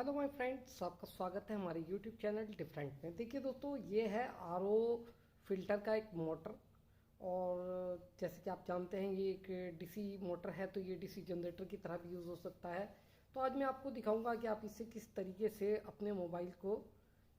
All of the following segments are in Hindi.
हेलो माय फ्रेंड्स, आपका स्वागत है हमारे यूट्यूब चैनल डिफरेंट में। देखिए दोस्तों, ये है आरओ फिल्टर का एक मोटर। और जैसे कि आप जानते हैं, ये एक डीसी मोटर है, तो ये डीसी जनरेटर की तरह भी यूज़ हो सकता है। तो आज मैं आपको दिखाऊंगा कि आप इससे किस तरीके से अपने मोबाइल को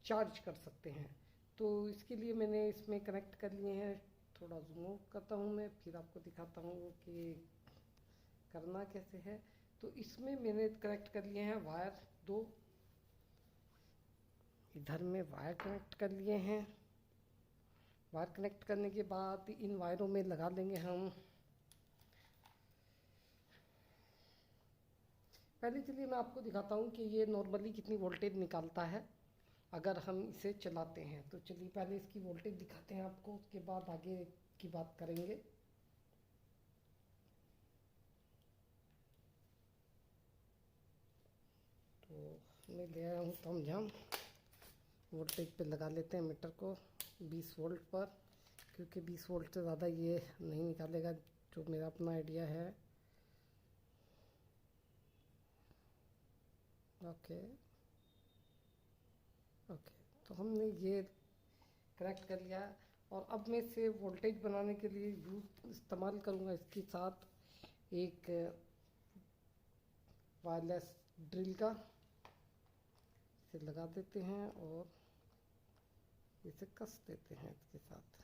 चार्ज कर सकते हैं। तो इसके लिए मैंने इसमें कनेक्ट कर लिए हैं। थोड़ा जूम आउट करता हूँ मैं, फिर आपको दिखाता हूँ कि करना कैसे है। तो इसमें मैंने कनेक्ट कर लिए हैं वायर दो। इधर में वायर कनेक्ट कर लिए हैं। वायर कनेक्ट करने के बाद इन वायरों में लगा लेंगे हम। पहले चलिए मैं आपको दिखाता हूँ कि ये नॉर्मली कितनी वोल्टेज निकालता है अगर हम इसे चलाते हैं। तो चलिए पहले इसकी वोल्टेज दिखाते हैं आपको, उसके बाद आगे की बात करेंगे। तो मैं ले आया हूँ तमझम। वोल्टेज पे लगा लेते हैं मीटर को 20 वोल्ट पर, क्योंकि 20 वोल्ट से ज़्यादा ये नहीं निकालेगा, जो मेरा अपना आइडिया है। ओके ओके, तो हमने ये कनेक्ट कर लिया। और अब मैं इसे वोल्टेज बनाने के लिए यूज इस्तेमाल करूँगा इसके साथ एक वायरलेस ड्रिल का। इसे लगा देते हैं और इसे कस देते हैं इसके साथ।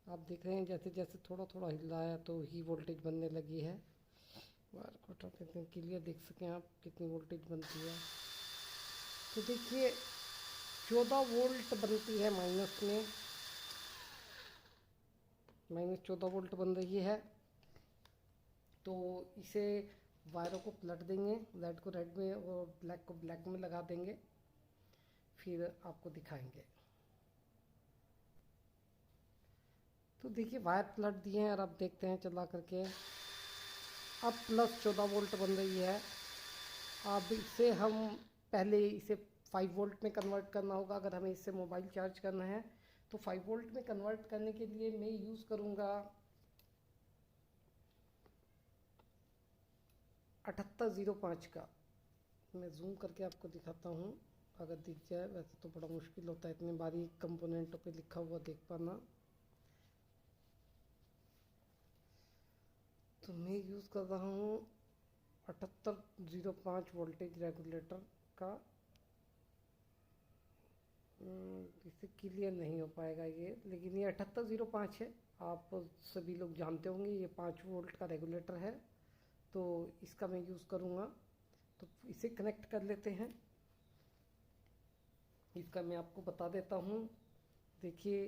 आप देख रहे हैं जैसे जैसे थोड़ा थोड़ा हिल रहा है तो ही वोल्टेज बनने लगी है। वायर को हटा देते हैं, क्लियर देख सकें आप कितनी वोल्टेज बनती है। तो देखिए 14 वोल्ट बनती है माइनस में, -14 वोल्ट बन रही है। तो इसे वायरों को पलट देंगे, रेड को रेड में और ब्लैक को ब्लैक में लगा देंगे, फिर आपको दिखाएंगे। तो देखिए वायर पलट दिए हैं और अब देखते हैं चला करके। अब +14 वोल्ट बन रही है। अब इसे हम पहले इसे 5 वोल्ट में कन्वर्ट करना होगा अगर हमें इससे मोबाइल चार्ज करना है। तो 5 वोल्ट में कन्वर्ट करने के लिए मैं यूज़ करूँगा 7805 का। मैं जूम करके आपको दिखाता हूँ, अगर दिख जाए। वैसे तो बड़ा मुश्किल होता है इतने बारीक कंपोनेंटों पे लिखा हुआ देख पाना। तो मैं यूज़ कर रहा हूँ 7805 वोल्टेज रेगुलेटर का। इससे क्लियर नहीं हो पाएगा ये, लेकिन ये 7805 है। आप सभी लोग जानते होंगे ये 5 वोल्ट का रेगुलेटर है, तो इसका मैं यूज़ करूँगा। तो इसे कनेक्ट कर लेते हैं। इसका मैं आपको बता देता हूँ। देखिए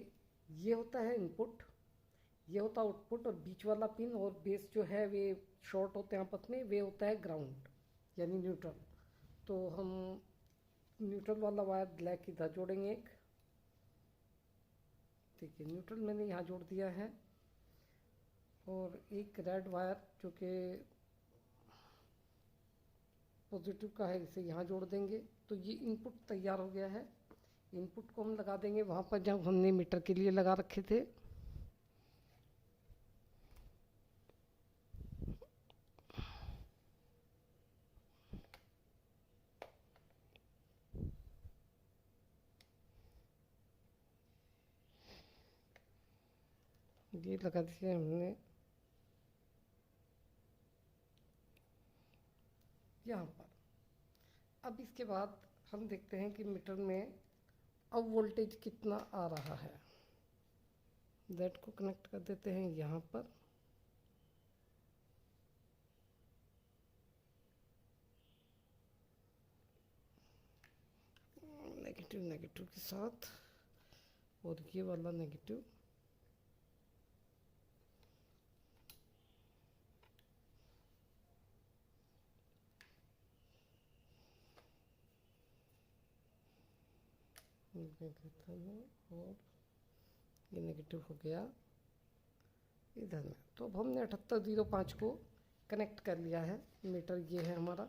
ये होता है इनपुट, ये होता है आउटपुट, और बीच वाला पिन और बेस जो है वे शॉर्ट होते हैं आपस में, वे होता है ग्राउंड यानी न्यूट्रल। तो हम न्यूट्रल वाला वायर ब्लैक इधर जोड़ेंगे एक। देखिए न्यूट्रल मैंने यहाँ जोड़ दिया है, और एक रेड वायर जो कि पॉजिटिव का है, इसे यहाँ जोड़ देंगे। तो ये इनपुट तैयार हो गया है। इनपुट को हम लगा देंगे वहाँ पर जब हमने मीटर के लिए लगा रखे थे। ये लगा दिया हमने यहाँ पर। अब इसके बाद हम देखते हैं कि मीटर में अब वोल्टेज कितना आ रहा है। दैट को कनेक्ट कर देते हैं यहाँ पर। नेगेटिव नेगेटिव के साथ, और ये वाला नेगेटिव। और ये नेगेटिव हो गया इधर में। तो अब हमने 7805 को कनेक्ट कर लिया है। मीटर ये है हमारा।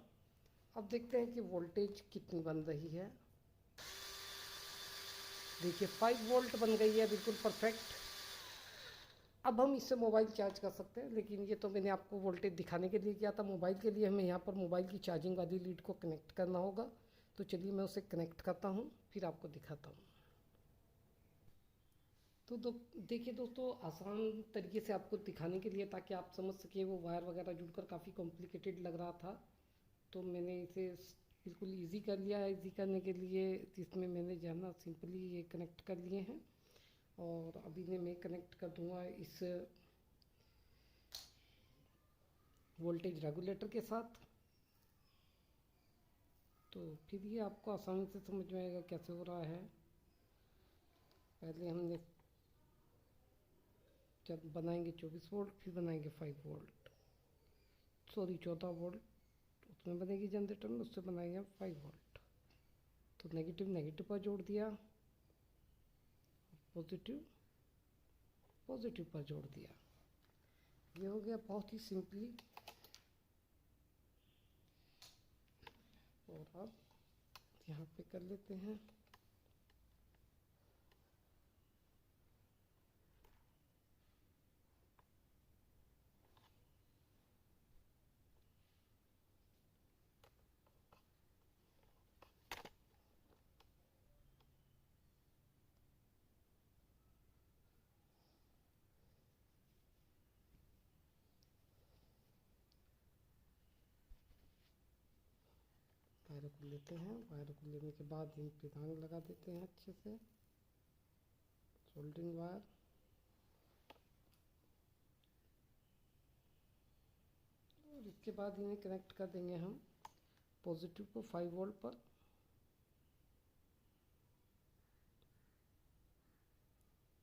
अब देखते हैं कि वोल्टेज कितनी बन रही है। देखिए 5 वोल्ट बन गई है, बिल्कुल परफेक्ट। अब हम इससे मोबाइल चार्ज कर सकते हैं, लेकिन ये तो मैंने आपको वोल्टेज दिखाने के लिए किया था। मोबाइल के लिए हमें यहाँ पर मोबाइल की चार्जिंग वाली लीड को कनेक्ट करना होगा। तो चलिए मैं उसे कनेक्ट करता हूँ, फिर आपको दिखाता हूँ। तो देखिए दोस्तों, आसान तरीके से आपको दिखाने के लिए, ताकि आप समझ सके, वो वायर वगैरह जुड़कर काफ़ी कॉम्प्लिकेटेड लग रहा था, तो मैंने इसे बिल्कुल इजी कर लिया है। इजी करने के लिए इसमें मैंने जो है ना सिंपली ये कनेक्ट कर लिए हैं, और अभी ने मैं कनेक्ट कर दूंगा इस वोल्टेज रेगुलेटर के साथ। तो फिर ये आपको आसानी से समझ में आएगा कैसे हो रहा है। पहले हमने जब बनाएंगे 24 वोल्ट, फिर बनाएंगे 5 वोल्ट, सॉरी 14 वोल्ट उसमें बनेगी जनरेटर में, उससे बनाएंगे 5 वोल्ट। तो नेगेटिव नेगेटिव पर जोड़ दिया, पॉजिटिव पॉजिटिव पर जोड़ दिया। ये हो गया बहुत ही सिंपली। और अब यहाँ पे कर लेते हैं वायर को लेते हैं। वायर को लेने के बाद इन पे धांग लगा देते हैं अच्छे से, सोल्डरिंग वायर। और इसके बाद इन्हें कनेक्ट कर देंगे हम पॉजिटिव को 5 वोल्ट पर।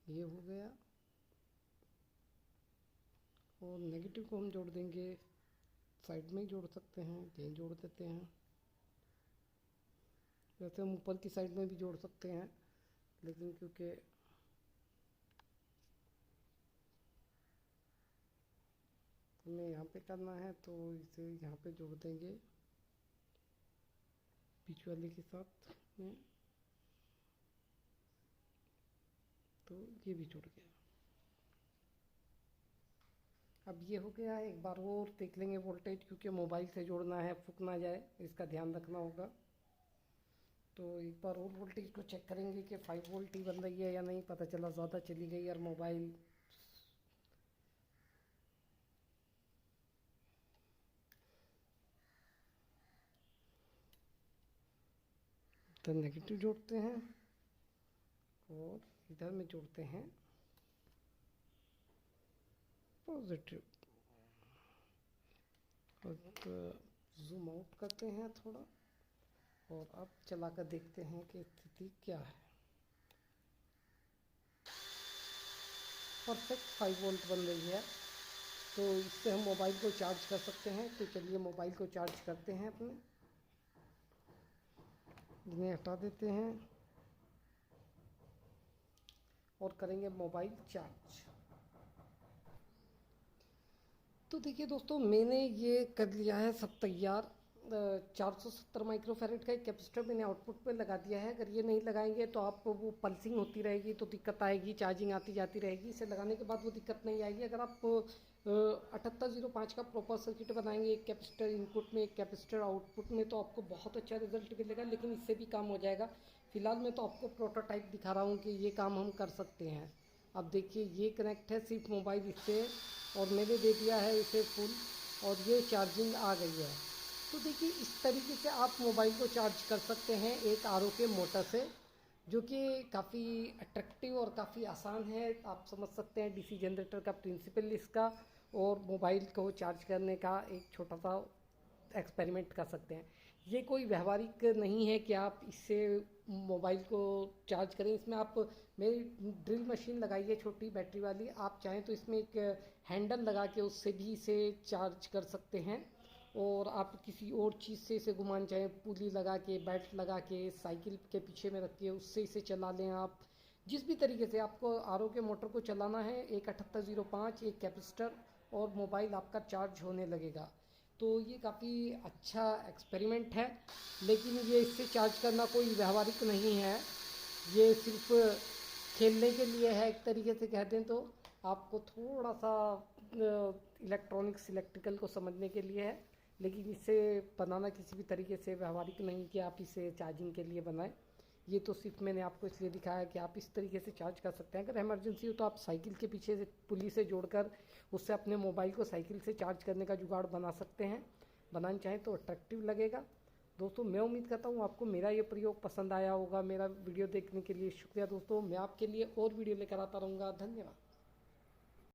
ये हो गया। और नेगेटिव को हम जोड़ देंगे, साइड में ही जोड़ सकते हैं, यहीं जोड़ देते हैं। वैसे हम ऊपर की साइड में भी जोड़ सकते हैं, लेकिन क्योंकि हमें यहाँ पे करना है तो इसे यहाँ पे जोड़ देंगे बीच वाले के साथ में। तो ये भी जुड़ गया। अब ये हो गया है। एक बार और देख लेंगे वोल्टेज, क्योंकि मोबाइल से जोड़ना है, फूक ना जाए, इसका ध्यान रखना होगा। तो एक बार और वोल्टेज को चेक करेंगे कि 5 वोल्ट ही बन रही है या नहीं। पता चला ज़्यादा चली गई और मोबाइल तो नेगेटिव जोड़ते हैं और इधर में जोड़ते हैं पॉजिटिव। और जूम आउट करते हैं थोड़ा, और अब चला कर देखते हैं कि स्थिति क्या है। परफेक्ट 5 वोल्ट बन रही है। तो इससे हम मोबाइल को चार्ज कर सकते हैं। तो चलिए मोबाइल को चार्ज करते हैं अपने। इन्हें हटा देते हैं और करेंगे मोबाइल चार्ज। तो देखिए दोस्तों, मैंने ये कर लिया है सब तैयार। 470 माइक्रोफैरेड का एक कैपेसिटर मैंने आउटपुट पे लगा दिया है। अगर ये नहीं लगाएंगे तो आप वो पल्सिंग होती रहेगी तो दिक्कत आएगी, चार्जिंग आती जाती रहेगी। इसे लगाने के बाद वो दिक्कत नहीं आएगी। अगर आप 7805 का प्रॉपर सर्किट बनाएंगे, एक कैपेसिटर इनपुट में, एक कैपेसिटर आउटपुट में, तो आपको बहुत अच्छा रिजल्ट मिलेगा। लेकिन इससे भी काम हो जाएगा। फिलहाल मैं तो आपको प्रोटोटाइप दिखा रहा हूँ कि ये काम हम कर सकते हैं। अब देखिए ये कनेक्ट है सिर्फ मोबाइल इससे, और मैंने दे दिया है इसे फुल, और ये चार्जिंग आ गई है। तो देखिए इस तरीके से आप मोबाइल को चार्ज कर सकते हैं एक आरओ के मोटर से, जो कि काफ़ी अट्रैक्टिव और काफ़ी आसान है। आप समझ सकते हैं डीसी जनरेटर का प्रिंसिपल इसका, और मोबाइल को चार्ज करने का एक छोटा सा एक्सपेरिमेंट कर सकते हैं। ये कोई व्यवहारिक नहीं है कि आप इससे मोबाइल को चार्ज करें। इसमें आप मेरी ड्रिल मशीन लगाई है छोटी बैटरी वाली, आप चाहें तो इसमें एक हैंडल लगा के उससे भी इसे चार्ज कर सकते हैं। और आप किसी और चीज़ से इसे घुमाना चाहें, पुली लगा के, बेल्ट लगा के, साइकिल के पीछे में रख के उससे इसे चला लें आप। जिस भी तरीके से आपको आरओ के मोटर को चलाना है, एक 7805, एक कैपेसिटर, और मोबाइल आपका चार्ज होने लगेगा। तो ये काफ़ी अच्छा एक्सपेरिमेंट है, लेकिन ये इससे चार्ज करना कोई व्यावहारिक नहीं है। ये सिर्फ खेलने के लिए है एक तरीके से कह दें तो। आपको थोड़ा सा इलेक्ट्रॉनिक्स इलेक्ट्रिकल को समझने के लिए है, लेकिन इसे बनाना किसी भी तरीके से व्यावहारिक नहीं कि आप इसे चार्जिंग के लिए बनाएं। ये तो सिर्फ मैंने आपको इसलिए दिखाया कि आप इस तरीके से चार्ज कर सकते हैं। अगर इमरजेंसी हो तो आप साइकिल के पीछे से पुली से जोड़कर उससे अपने मोबाइल को साइकिल से चार्ज करने का जुगाड़ बना सकते हैं। बनाना चाहें तो अट्रैक्टिव लगेगा। दोस्तों, मैं उम्मीद करता हूँ आपको मेरा ये प्रयोग पसंद आया होगा। मेरा वीडियो देखने के लिए शुक्रिया दोस्तों। मैं आपके लिए और वीडियो लेकर आता रहूँगा। धन्यवाद।